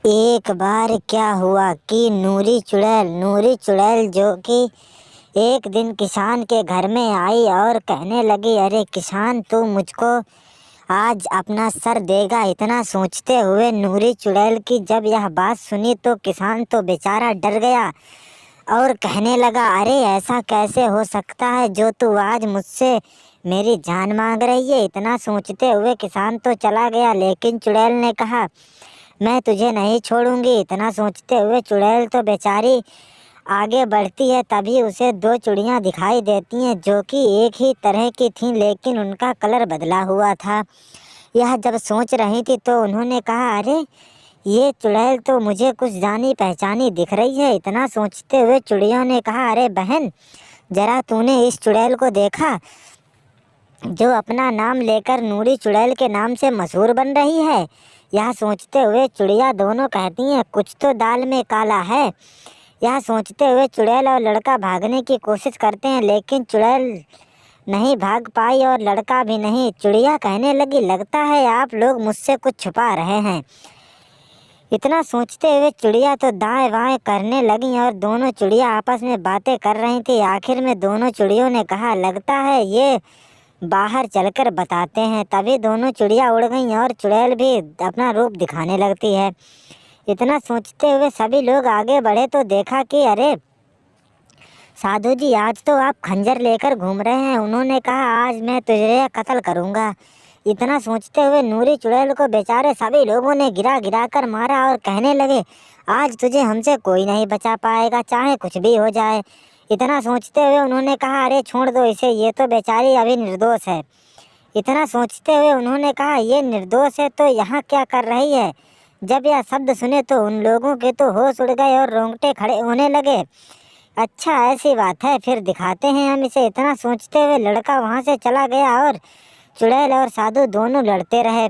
एक बार क्या हुआ कि नूरी चुड़ैल जो कि एक दिन किसान के घर में आई और कहने लगी, अरे किसान, तू मुझको आज अपना सर देगा। इतना सोचते हुए नूरी चुड़ैल की जब यह बात सुनी तो किसान तो बेचारा डर गया और कहने लगा, अरे ऐसा कैसे हो सकता है जो तू आज मुझसे मेरी जान मांग रही है। इतना सोचते हुए किसान तो चला गया, लेकिन चुड़ैल ने कहा, मैं तुझे नहीं छोड़ूंगी। इतना सोचते हुए चुड़ैल तो बेचारी आगे बढ़ती है, तभी उसे दो चिड़ियाँ दिखाई देती हैं जो कि एक ही तरह की थीं, लेकिन उनका कलर बदला हुआ था। यह जब सोच रही थी तो उन्होंने कहा, अरे ये चुड़ैल तो मुझे कुछ जानी पहचानी दिख रही है। इतना सोचते हुए चिड़ियों ने कहा, अरे बहन, जरा तूने इस चुड़ैल को देखा जो अपना नाम लेकर नूरी चुड़ैल के नाम से मशहूर बन रही है। यह सोचते हुए चिड़िया दोनों कहती हैं, कुछ तो दाल में काला है। यह सोचते हुए चुड़ैल और लड़का भागने की कोशिश करते हैं, लेकिन चुड़ैल नहीं भाग पाई और लड़का भी नहीं। चिड़िया कहने लगी, लगता है आप लोग मुझसे कुछ छुपा रहे हैं। इतना सोचते हुए चिड़िया तो दाएं बाएं करने लगी और दोनों चिड़िया आपस में बातें कर रही थी। आखिर में दोनों चिड़ियों ने कहा, लगता है ये बाहर चलकर बताते हैं। तभी दोनों चिड़िया उड़ गईं और चुड़ैल भी अपना रूप दिखाने लगती है। इतना सोचते हुए सभी लोग आगे बढ़े तो देखा कि अरे साधु जी, आज तो आप खंजर लेकर घूम रहे हैं। उन्होंने कहा, आज मैं तुझे कत्ल करूंगा। इतना सोचते हुए नूरी चुड़ैल को बेचारे सभी लोगों ने गिरा गिरा कर मारा और कहने लगे, आज तुझे हमसे कोई नहीं बचा पाएगा, चाहे कुछ भी हो जाए। इतना सोचते हुए उन्होंने कहा, अरे छोड़ दो इसे, ये तो बेचारी अभी निर्दोष है। इतना सोचते हुए उन्होंने कहा, ये निर्दोष है तो यहाँ क्या कर रही है। जब यह शब्द सुने तो उन लोगों के तो होश उड़ गए और रोंगटे खड़े होने लगे। अच्छा, ऐसी बात है, फिर दिखाते हैं हम इसे। इतना सोचते हुए लड़का वहाँ से चला गया और चुड़ैल और साधु दोनों लड़ते रहे।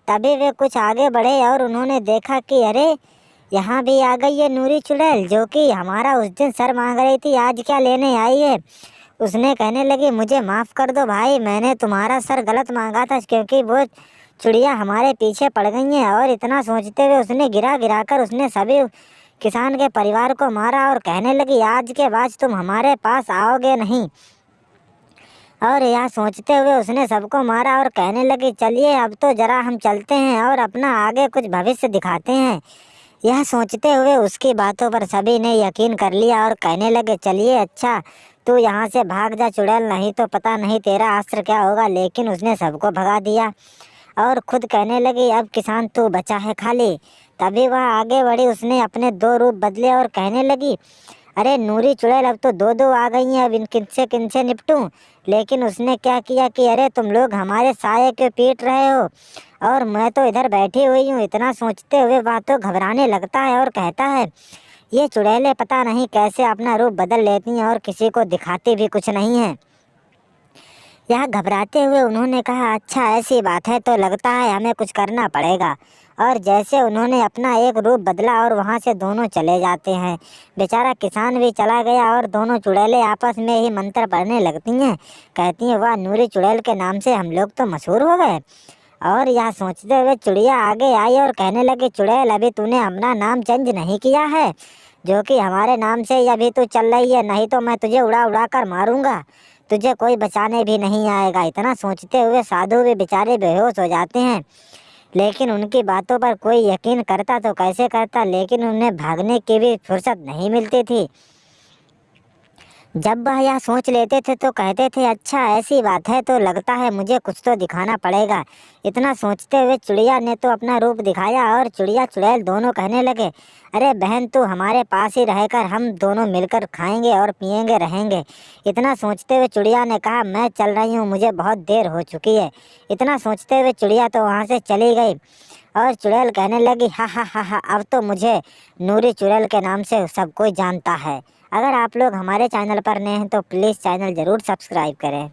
तभी वे कुछ आगे बढ़े और उन्होंने देखा कि अरे यहाँ भी आ गई है नूरी चुड़ैल जो कि हमारा उस दिन सर मांग रही थी, आज क्या लेने आई है। उसने कहने लगी, मुझे माफ़ कर दो भाई, मैंने तुम्हारा सर गलत मांगा था, क्योंकि वो चिड़िया हमारे पीछे पड़ गई हैं। और इतना सोचते हुए उसने गिरा गिरा कर उसने सभी किसान के परिवार को मारा और कहने लगी, आज के बाद तुम हमारे पास आओगे नहीं। और यह सोचते हुए उसने सबको मारा और कहने लगी, चलिए अब तो ज़रा हम चलते हैं और अपना आगे कुछ भविष्य दिखाते हैं। यह सोचते हुए उसकी बातों पर सभी ने यकीन कर लिया और कहने लगे, चलिए अच्छा, तू यहाँ से भाग जा चुड़ैल, नहीं तो पता नहीं तेरा अस्त्र क्या होगा। लेकिन उसने सबको भगा दिया और खुद कहने लगी, अब किसान तू बचा है खाली। तभी वह आगे बढ़ी, उसने अपने दो रूप बदले और कहने लगी, अरे नूरी चुड़ैल, अब तो दो दो आ गई हैं, अब इन किनसे निपटूं। लेकिन उसने क्या किया कि अरे तुम लोग हमारे साये के पीट रहे हो और मैं तो इधर बैठी हुई हूँ। इतना सोचते हुए वह तो घबराने लगता है और कहता है, ये चुड़ैलें पता नहीं कैसे अपना रूप बदल लेती हैं और किसी को दिखाती भी कुछ नहीं है। यह घबराते हुए उन्होंने कहा, अच्छा ऐसी बात है तो लगता है हमें कुछ करना पड़ेगा। और जैसे उन्होंने अपना एक रूप बदला और वहाँ से दोनों चले जाते हैं। बेचारा किसान भी चला गया और दोनों चुड़ैलें आपस में ही मंत्र पढ़ने लगती हैं। कहती हैं, वाह, नूरी चुड़ैल के नाम से हम लोग तो मशहूर हो गए। और यह सोचते हुए चिड़िया आगे आई और कहने लगी, चुड़ैल, अभी तूने अपना नाम चेंज नहीं किया है, जो कि हमारे नाम से ही अभी तू चल रही है, नहीं तो मैं तुझे उड़ा उड़ा कर मारूंगा, तुझे कोई बचाने भी नहीं आएगा। इतना सोचते हुए साधु भी बेचारे बेहोश हो जाते हैं, लेकिन उनकी बातों पर कोई यकीन करता तो कैसे करता, लेकिन उन्हें भागने की भी फुर्सत नहीं मिलती थी। जब वह यह सोच लेते थे तो कहते थे, अच्छा ऐसी बात है तो लगता है मुझे कुछ तो दिखाना पड़ेगा। इतना सोचते हुए चिड़िया ने तो अपना रूप दिखाया और चिड़िया चुड़ैल दोनों कहने लगे, अरे बहन, तू हमारे पास ही रहकर हम दोनों मिलकर खाएंगे और पिएंगे रहेंगे। इतना सोचते हुए चिड़िया ने कहा, मैं चल रही हूँ, मुझे बहुत देर हो चुकी है। इतना सोचते हुए चिड़िया तो वहाँ से चली गई और चुड़ैल कहने लगी, हा हा हा हा, अब तो मुझे नूरी चुड़ैल के नाम से सब कोई जानता है। अगर आप लोग हमारे चैनल पर नए हैं तो प्लीज़ चैनल ज़रूर सब्सक्राइब करें।